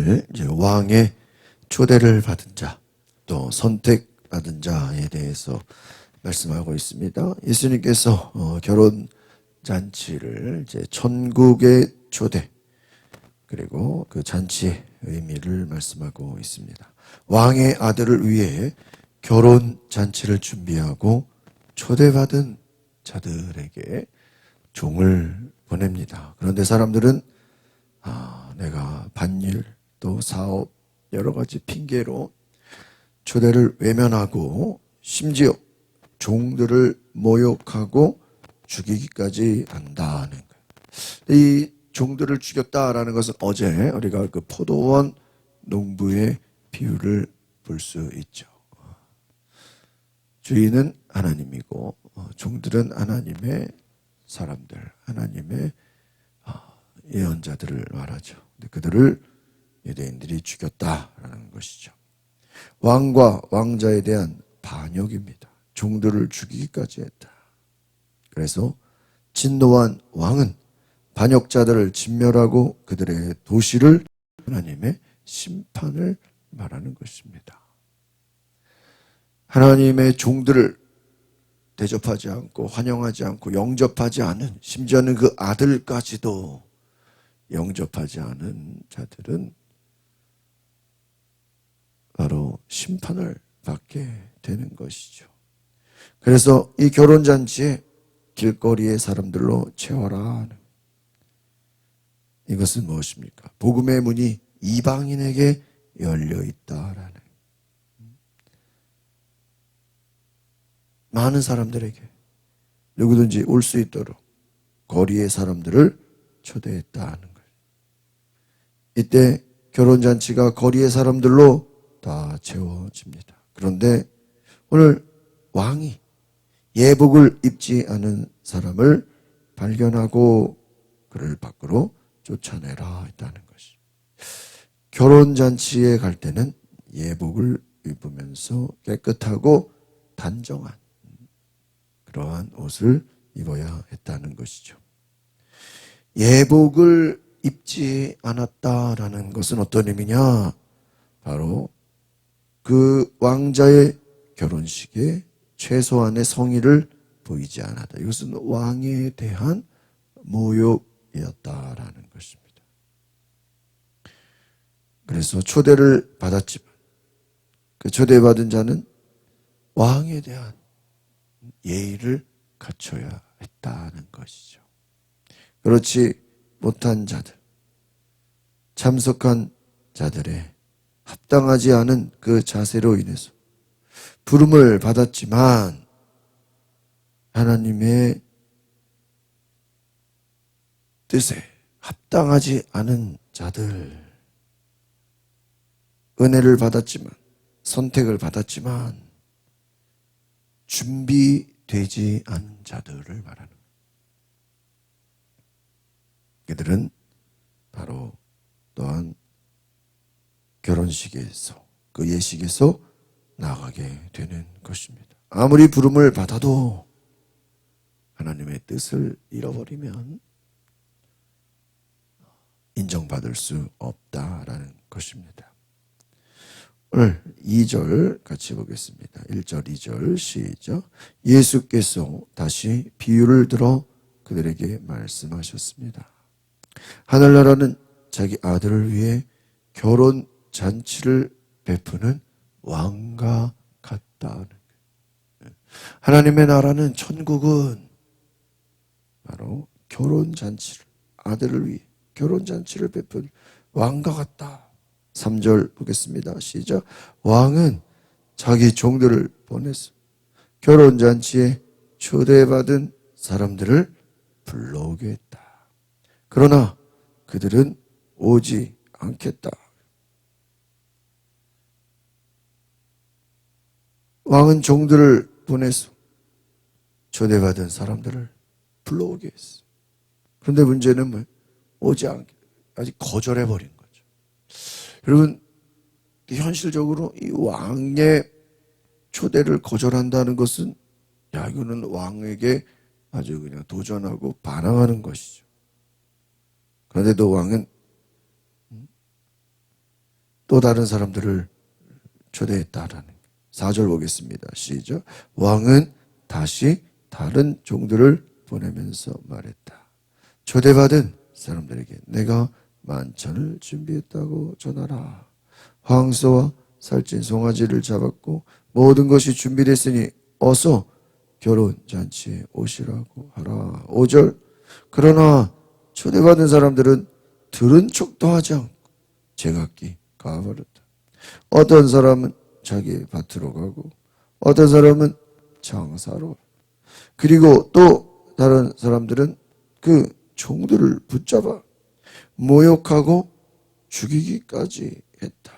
오늘 이제 왕의 초대를 받은 자, 또 선택받은 자에 대해서 말씀하고 있습니다. 예수님께서 결혼 잔치를 이제 천국의 초대, 그리고 그 잔치의 의미를 말씀하고 있습니다. 왕의 아들을 위해 결혼 잔치를 준비하고 초대받은 자들에게 종을 보냅니다. 그런데 사람들은 내가 반일 또 사업 여러 가지 핑계로 초대를 외면하고 심지어 종들을 모욕하고 죽이기까지 한다는 거예요. 이 종들을 죽였다라는 것은 어제 우리가 그 포도원 농부의 비유를 볼 수 있죠. 주인은 하나님이고 종들은 하나님의 사람들, 하나님의 예언자들을 말하죠. 근데 그들을 유대인들이 죽였다라는 것이죠. 왕과 왕자에 대한 반역입니다. 종들을 죽이기까지 했다. 그래서 진노한 왕은 반역자들을 진멸하고 그들의 도시를 하나님의 심판을 말하는 것입니다. 하나님의 종들을 대접하지 않고 환영하지 않고 영접하지 않은, 심지어는 그 아들까지도 영접하지 않은 자들은 바로 심판을 받게 되는 것이죠. 그래서 이 결혼잔치에 길거리의 사람들로 채워라. 이것은 무엇입니까? 복음의 문이 이방인에게 열려 있다라는, 많은 사람들에게 누구든지 올 수 있도록 거리의 사람들을 초대했다는 거예요. 이때 결혼잔치가 거리의 사람들로 다 채워집니다. 그런데 오늘 왕이 예복을 입지 않은 사람을 발견하고 그를 밖으로 쫓아내라 했다는 것이. 결혼잔치에 갈 때는 예복을 입으면서 깨끗하고 단정한 그러한 옷을 입어야 했다는 것이죠. 예복을 입지 않았다라는 것은 어떤 의미냐? 바로 그 왕자의 결혼식에 최소한의 성의를 보이지 않았다. 이것은 왕에 대한 모욕이었다라는 것입니다. 그래서 초대를 받았지만 그 초대받은 자는 왕에 대한 예의를 갖춰야 했다는 것이죠. 그렇지 못한 자들, 참석한 자들의 합당하지 않은 그 자세로 인해서 부름을 받았지만 하나님의 뜻에 합당하지 않은 자들, 은혜를 받았지만, 선택을 받았지만 준비되지 않은 자들을 말하는 거예요. 그들은 바로 또한 결혼식에서, 그 예식에서 나가게 되는 것입니다. 아무리 부름을 받아도 하나님의 뜻을 잃어버리면 인정받을 수 없다라는 것입니다. 오늘 2절 같이 보겠습니다. 1절, 2절 시작. 예수께서 다시 비유를 들어 그들에게 말씀하셨습니다. 하늘나라는 자기 아들을 위해 결혼 잔치를 베푸는 왕과 같다는 거예요. 하나님의 나라는, 천국은 바로 결혼잔치를, 아들을 위해 결혼잔치를 베푼 왕과 같다. 3절 보겠습니다. 시작. 왕은 자기 종들을 보내서 결혼잔치에 초대받은 사람들을 불러오게 했다. 그러나 그들은 오지 않겠다. 왕은 종들을 보내서 초대받은 사람들을 불러오게 했어. 그런데 문제는 뭐예요? 오지 않게, 아직 거절해버린 거죠. 여러분, 현실적으로 이 왕의 초대를 거절한다는 것은, 이거는 왕에게 아주 그냥 도전하고 반항하는 것이죠. 그런데도 왕은 또 다른 사람들을 초대했다라는 4절 보겠습니다. 시작. 왕은 다시 다른 종들을 보내면서 말했다. 초대받은 사람들에게 내가 만찬을 준비했다고 전하라. 황소와 살찐 송아지를 잡았고 모든 것이 준비됐으니 어서 결혼잔치에 오시라고 하라. 5절. 그러나 초대받은 사람들은 들은 척도 하지 않고 제각기 가버렸다. 어떤 사람은 자기 밭으로 가고 어떤 사람은 장사로, 그리고 또 다른 사람들은 그 종들을 붙잡아 모욕하고 죽이기까지 했다.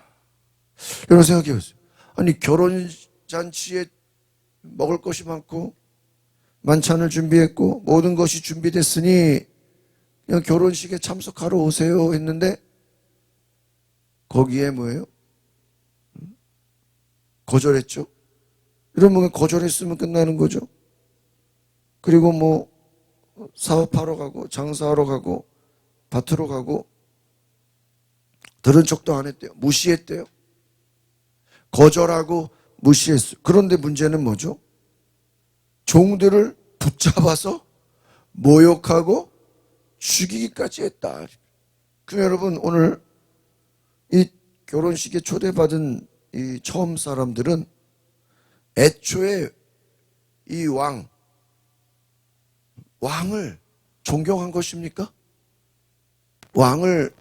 여러분 생각해 보세요. 아니 결혼잔치에 먹을 것이 많고 만찬을 준비했고 모든 것이 준비됐으니 그냥 결혼식에 참석하러 오세요 했는데 거기에 뭐예요? 거절했죠. 이러면 거절했으면 끝나는 거죠. 그리고 뭐 사업하러 가고 장사하러 가고 밭으로 가고 들은 척도 안 했대요. 무시했대요. 거절하고 무시했어요. 그런데 문제는 뭐죠? 종들을 붙잡아서 모욕하고 죽이기까지 했다. 그럼 여러분 오늘 이 결혼식에 초대받은 이 처음 사람들은 애초에 이 왕을 존경한 것입니까? 왕을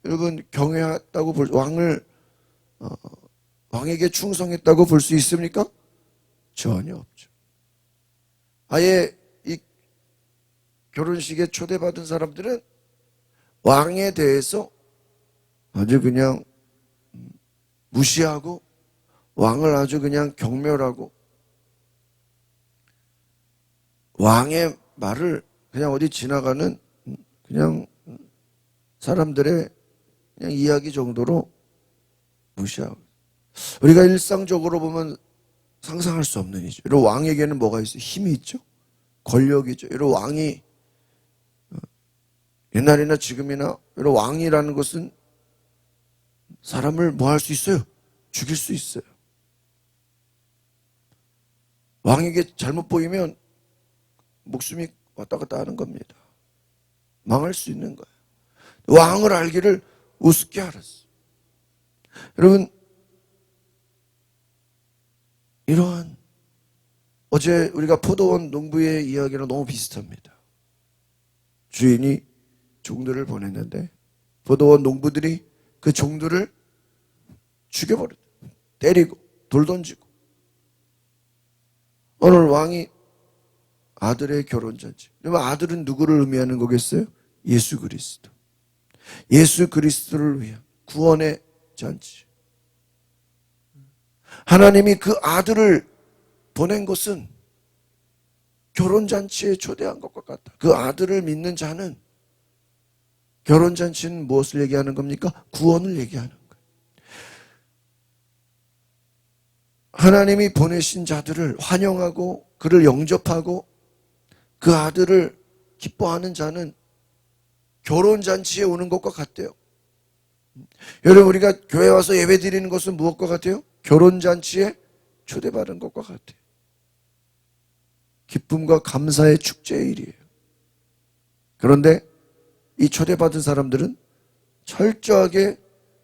여러분 경외했다고 왕에게 충성했다고 볼 수 있습니까? 전혀 없죠. 아예 이 결혼식에 초대받은 사람들은 왕에 대해서 아주 그냥 무시하고 왕을 아주 그냥 경멸하고 왕의 말을 그냥 어디 지나가는 그냥 사람들의 그냥 이야기 정도로 무시하고, 우리가 일상적으로 보면 상상할 수 없는 일이죠. 이런 왕에게는 뭐가 있어요? 힘이 있죠. 권력이죠. 이런 왕이 옛날이나 지금이나 이런 왕이라는 것은 사람을 뭐 할 수 있어요? 죽일 수 있어요. 왕에게 잘못 보이면 목숨이 왔다 갔다 하는 겁니다. 망할 수 있는 거예요. 왕을 알기를 우습게 알았어요. 여러분, 이러한 어제 우리가 포도원 농부의 이야기랑 너무 비슷합니다. 주인이 종들을 보냈는데 포도원 농부들이 그 종들을 죽여버렸다. 때리고 돌 던지고. 오늘 왕이 아들의 결혼잔치. 여러분 아들은 누구를 의미하는 거겠어요? 예수 그리스도. 예수 그리스도를 위한 구원의 잔치. 하나님이 그 아들을 보낸 것은 결혼잔치에 초대한 것과 같다. 그 아들을 믿는 자는 결혼잔치는 무엇을 얘기하는 겁니까? 구원을 얘기하는 거예요. 하나님이 보내신 자들을 환영하고 그를 영접하고 그 아들을 기뻐하는 자는 결혼잔치에 오는 것과 같대요. 여러분 우리가 교회 와서 예배 드리는 것은 무엇과 같아요? 결혼잔치에 초대받은 것과 같아요. 기쁨과 감사의 축제의 일이에요. 그런데 이 초대받은 사람들은 철저하게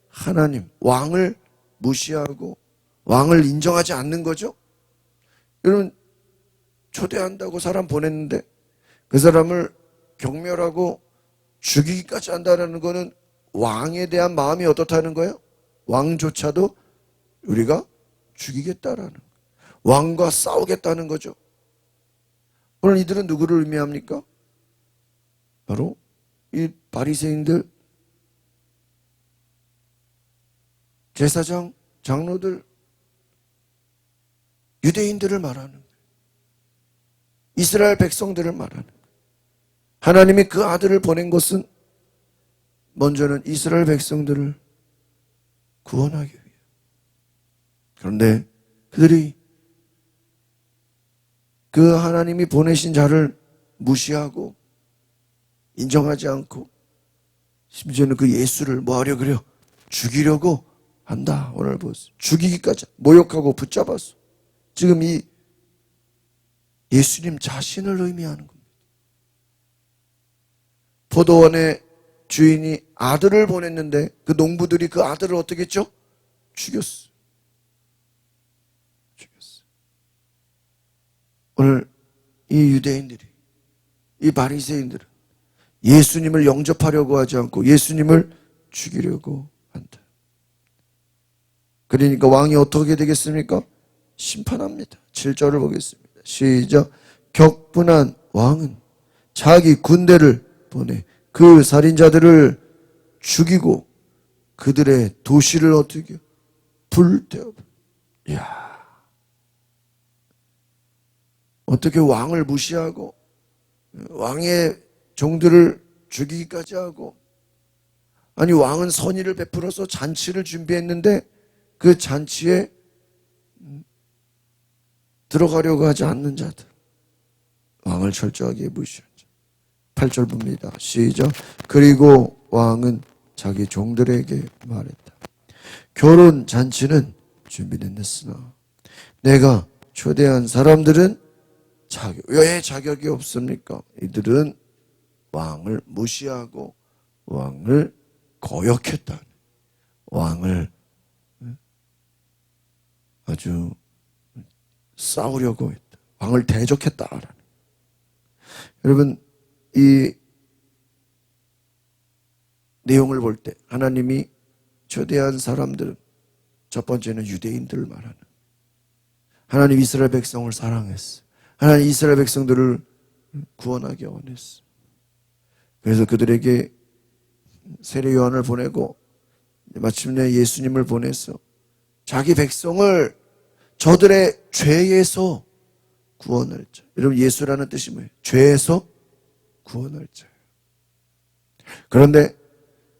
하나님, 왕을 무시하고 왕을 인정하지 않는 거죠. 여러분 초대한다고 사람 보냈는데 그 사람을 경멸하고 죽이기까지 한다는 것은 왕에 대한 마음이 어떻다는 거예요? 왕조차도 우리가 죽이겠다라는 거예요. 왕과 싸우겠다는 거죠. 오늘 이들은 누구를 의미합니까? 바로 이 바리새인들, 제사장, 장로들, 유대인들을 말하는 거예요. 이스라엘 백성들을 말하는 거예요. 하나님이 그 아들을 보낸 것은 먼저는 이스라엘 백성들을 구원하기 위해. 그런데 그들이 그 하나님이 보내신 자를 무시하고 인정하지 않고 심지어는 그 예수를 뭐 하려 그래요? 죽이려고 한다. 오늘 보세요. 죽이기까지 모욕하고 붙잡았어. 지금 이 예수님 자신을 의미하는 겁니다. 포도원의 주인이 아들을 보냈는데 그 농부들이 그 아들을 어떻게 했죠? 죽였어. 오늘 이 유대인들이, 이 바리새인들은 예수님을 영접하려고 하지 않고 예수님을 죽이려고 한다. 그러니까 왕이 어떻게 되겠습니까? 심판합니다. 7절을 보겠습니다. 시작. 격분한 왕은 자기 군대를 보내 그 살인자들을 죽이고 그들의 도시를 어떻게 불태워. 이야, 어떻게 왕을 무시하고 왕의 종들을 죽이기까지 하고, 아니 왕은 선의를 베풀어서 잔치를 준비했는데 그 잔치에 들어가려고 하지 않는 자들, 왕을 철저하게 무시한 자. 8절 봅니다. 시작. 그리고 왕은 자기 종들에게 말했다. 결혼 잔치는 준비됐으나 내가 초대한 사람들은 왜 자격이 없습니까? 이들은 왕을 무시하고 왕을 거역했다. 왕을 아주 싸우려고 했다. 왕을 대적했다. 여러분, 이 내용을 볼 때 하나님이 초대한 사람들은 첫 번째는 유대인들을 말하는, 하나님 이스라엘 백성을 사랑했어. 하나님 이스라엘 백성들을 구원하기 원했어. 그래서 그들에게 세례 요한을 보내고 마침내 예수님을 보내서 자기 백성을 저들의 죄에서 구원할 자. 여러분, 예수라는 뜻이 뭐예요? 죄에서 구원할 자. 그런데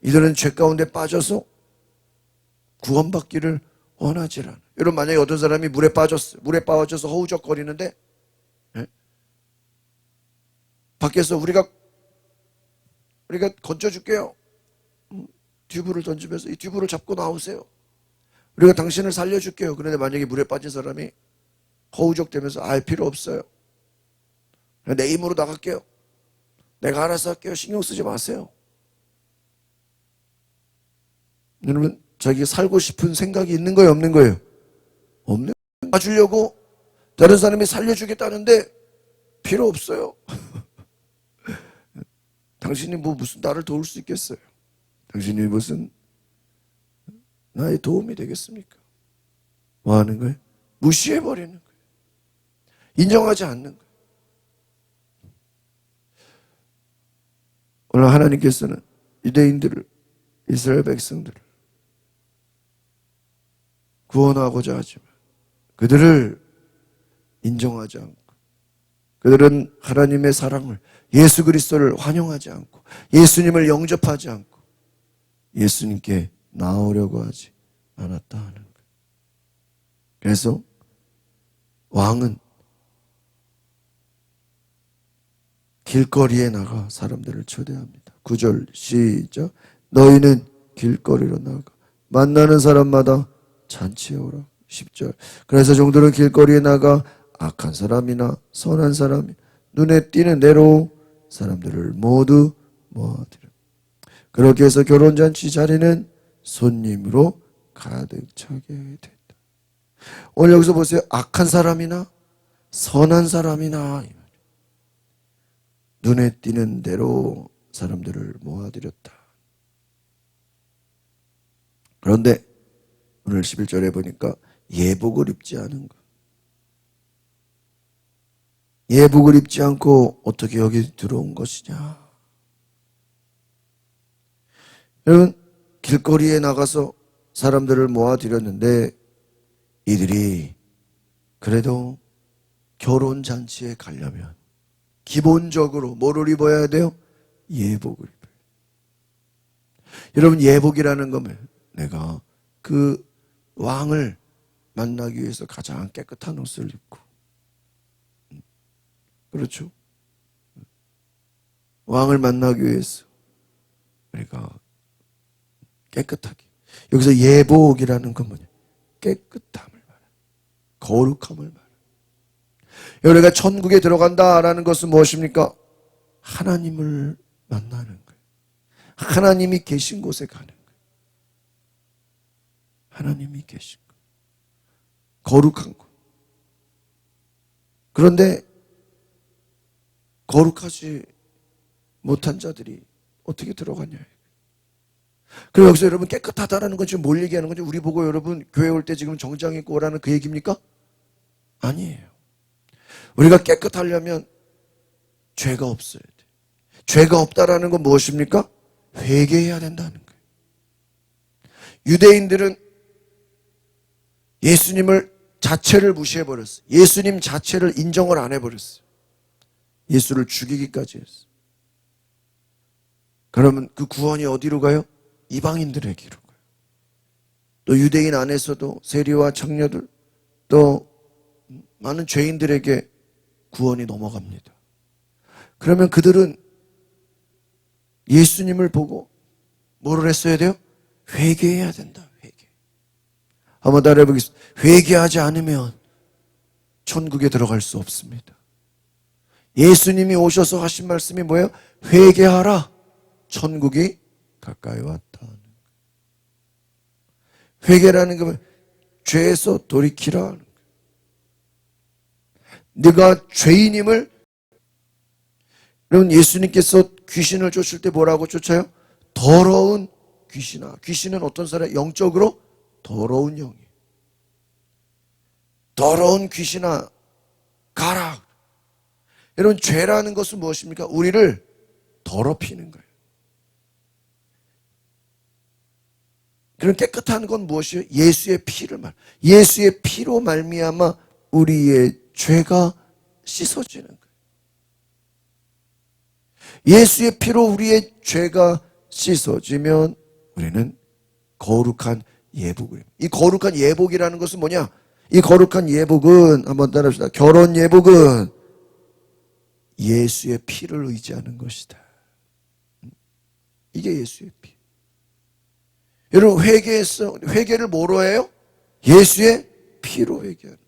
이들은 죄 가운데 빠져서 구원받기를 원하지 않아. 여러분, 만약에 어떤 사람이 물에 빠졌어요. 물에 빠져서 허우적거리는데 밖에서 우리가 건져줄게요. 튜브를 던지면서 이 튜브를 잡고 나오세요. 우리가 당신을 살려줄게요. 그런데 만약에 물에 빠진 사람이 허우적대면서 필요 없어요. 내 힘으로 나갈게요. 내가 알아서 할게요. 신경 쓰지 마세요. 여러분, 자기가 살고 싶은 생각이 있는 거예요? 없는 거예요? 없는 거예요. 봐주려고 다른 사람이 살려주겠다는데 필요 없어요. 당신이 무슨 나를 도울 수 있겠어요? 당신이 무슨 나의 도움이 되겠습니까? 뭐 하는 거예요? 무시해버리는 거예요. 인정하지 않는 거예요. 오늘 하나님께서는 유대인들을, 이스라엘 백성들을 구원하고자 하지만 그들을 인정하지 않고, 그들은 하나님의 사랑을, 예수 그리스도를 환영하지 않고 예수님을 영접하지 않고 예수님께 나오려고 하지 않았다 하는 거예요. 그래서 왕은 길거리에 나가 사람들을 초대합니다. 9절 시작. 너희는 길거리로 나가 만나는 사람마다 잔치에 오라. 10절. 그래서 종들은 길거리에 나가 악한 사람이나 선한 사람이 눈에 띄는 대로 사람들을 모두 모아들여. 그렇게 해서 결혼잔치 자리는 손님으로 가득 차게 됐다. 오늘 여기서 보세요. 악한 사람이나 선한 사람이나 눈에 띄는 대로 사람들을 모아들였다. 그런데 오늘 11절에 보니까 예복을 입지 않은 것. 예복을 입지 않고 어떻게 여기 들어온 것이냐. 여러분, 길거리에 나가서 사람들을 모아들였는데 이들이 그래도 결혼잔치에 가려면 기본적으로 뭐를 입어야 돼요? 예복을 입어요. 여러분, 예복이라는 거면 내가 그 왕을 만나기 위해서 가장 깨끗한 옷을 입고, 그렇죠? 왕을 만나기 위해서 우리가 깨끗하게 여기서 예복이라는 건 뭐냐? 깨끗함을 말해. 거룩함을 말해. 우리가 천국에 들어간다라는 것은 무엇입니까? 하나님을 만나는 거예요. 하나님이 계신 곳에 가는 거예요. 하나님이 계신 곳. 거룩한 곳. 그런데 거룩하지 못한 자들이 어떻게 들어가냐. 그럼 여기서 여러분 깨끗하다라는 건 지금 뭘 얘기하는 거죠? 우리 보고 여러분 교회 올 때 지금 정장 입고 오라는 그 얘기입니까? 아니에요. 우리가 깨끗하려면 죄가 없어야 돼. 죄가 없다라는 건 무엇입니까? 회개해야 된다는 거예요. 유대인들은 예수님을 자체를 무시해버렸어요. 예수님 자체를 인정을 안 해버렸어요. 예수를 죽이기까지 했어요. 그러면 그 구원이 어디로 가요? 이방인들에게로 가요. 또 유대인 안에서도 세리와 장녀들 또 많은 죄인들에게 구원이 넘어갑니다. 그러면 그들은 예수님을 보고 뭐를 했어야 돼요? 회개해야 된다. 회개. 한번 따라해 보겠습니다. 회개하지 않으면 천국에 들어갈 수 없습니다. 예수님이 오셔서 하신 말씀이 뭐예요? 회개하라. 천국이 가까이 왔다. 회개라는 건 죄에서 돌이키라. 네가 죄인임을, 여러분 예수님께서 귀신을 쫓을 때 뭐라고 쫓아요? 더러운 귀신아. 귀신은 어떤 사람? 영적으로 더러운 영이에요. 더러운 귀신아 가라. 여러분 죄라는 것은 무엇입니까? 우리를 더럽히는 거예요. 그럼 깨끗한 건 무엇이에요? 예수의 피를 말. 예수의 피로 말미암아 우리의 죄가 씻어지는 거예요. 예수의 피로 우리의 죄가 씻어지면 우리는 거룩한 예복을. 이 거룩한 예복이라는 것은 뭐냐? 이 거룩한 예복은 한번 따라합시다. 결혼 예복은 예수의 피를 의지하는 것이다. 이게 예수의 피. 여러분 회개를 뭐로 해요? 예수의 피로 회개하는.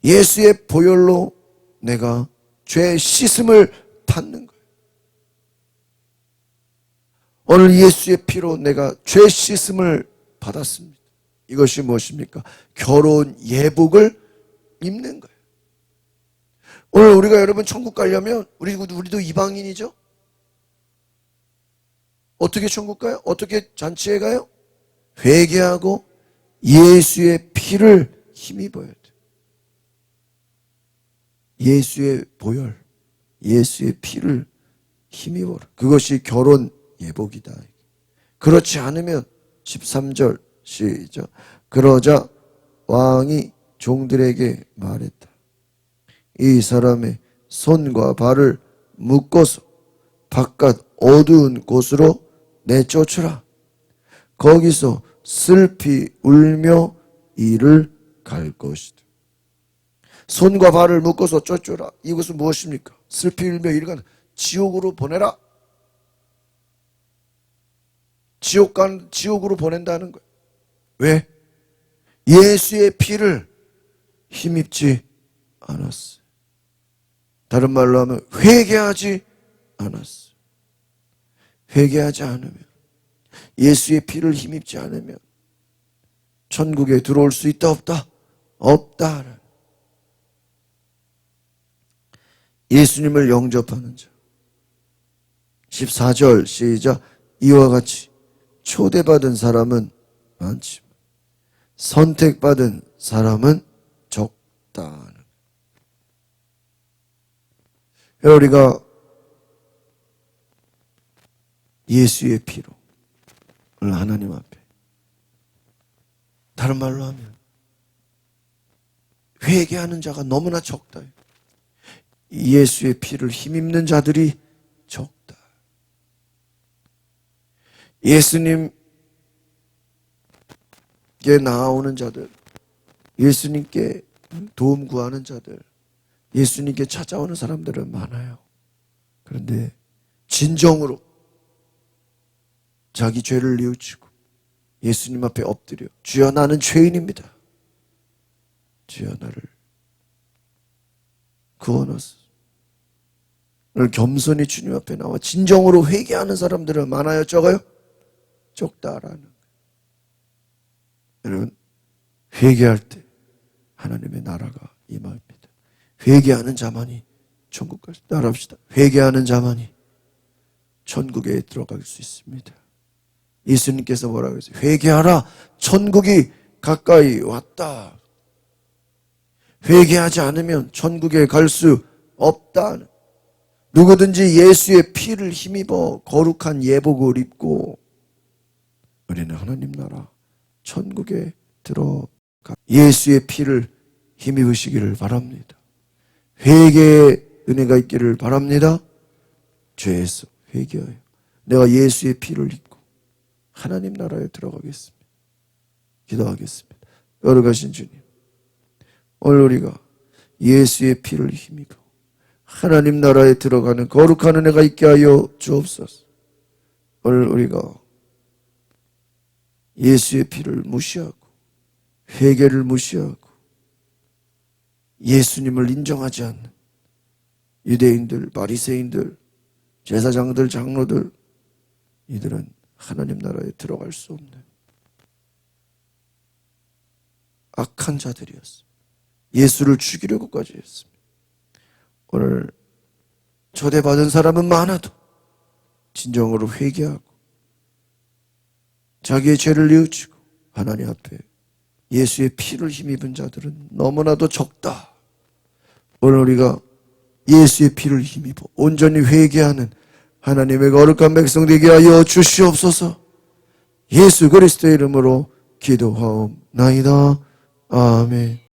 예수의 보혈로 내가 죄 씻음을 받는 거예요. 오늘 예수의 피로 내가 죄 씻음을 받았습니다. 이것이 무엇입니까? 결혼 예복을 입는 거예요. 오늘 우리가 여러분 천국 가려면 우리도 이방인이죠? 어떻게 천국 가요? 어떻게 잔치에 가요? 회개하고 예수의 피를 힘입어야 돼요. 예수의 보혈, 예수의 피를 힘입어라. 그것이 결혼 예복이다. 그렇지 않으면 13절 시작. 그러자 왕이 종들에게 말했다. 이 사람의 손과 발을 묶어서 바깥 어두운 곳으로 내쫓으라. 거기서 슬피 울며 이를 갈 것이다. 손과 발을 묶어서 쫓으라. 이것은 무엇입니까? 슬피 울며 이를 가는 지옥으로 보내라. 지옥으로 보낸다는 거예요. 왜? 예수의 피를 힘입지 않았어요. 다른 말로 하면 회개하지 않았어요. 회개하지 않으면, 예수의 피를 힘입지 않으면 천국에 들어올 수 있다 없다? 없다. 예수님을 영접하는 자. 14절 시작. 이와 같이 초대받은 사람은 많지만 선택받은 사람은 적다. 우리가 예수의 피로 하나님 앞에, 다른 말로 하면 회개하는 자가 너무나 적다. 예수의 피를 힘입는 자들이 적다. 예수님께 나아오는 자들, 예수님께 도움 구하는 자들, 예수님께 찾아오는 사람들은 많아요. 그런데 진정으로 자기 죄를 뉘우치고 예수님 앞에 엎드려 주여 나는 죄인입니다. 주여 나를 구원하소서. 오늘 겸손히 주님 앞에 나와 진정으로 회개하는 사람들은 많아요? 적어요? 적다라는 거예요. 여러분, 회개할 때 하나님의 나라가 임합니다. 회개하는 자만이 천국 갈 수 있다. 따라합시다. 회개하는 자만이 천국에 들어갈 수 있습니다. 예수님께서 뭐라고 했어요? 회개하라, 천국이 가까이 왔다. 회개하지 않으면 천국에 갈 수 없다. 누구든지 예수의 피를 힘입어 거룩한 예복을 입고 우리는 하나님 나라 천국에 들어가 예수의 피를 힘입으시기를 바랍니다. 회개의 은혜가 있기를 바랍니다. 죄에서 회개하여 내가 예수의 피를 입고 하나님 나라에 들어가겠습니다. 기도하겠습니다. 걸어가신 주님, 오늘 우리가 예수의 피를 힘입어 하나님 나라에 들어가는 거룩한 은혜가 있게 하여 주옵소서. 오늘 우리가 예수의 피를 무시하고 회개를 무시하고 예수님을 인정하지 않는 유대인들, 바리새인들, 제사장들, 장로들, 이들은 하나님 나라에 들어갈 수 없는 악한 자들이었습니다. 예수를 죽이려고까지 했습니다. 오늘 초대받은 사람은 많아도 진정으로 회개하고 자기의 죄를 뉘우치고 하나님 앞에 예수의 피를 힘입은 자들은 너무나도 적다. 오늘 우리가 예수의 피를 힘입어 온전히 회개하는 하나님의 거룩한 백성 되게 하여 주시옵소서. 예수 그리스도의 이름으로 기도하옵나이다. 아멘.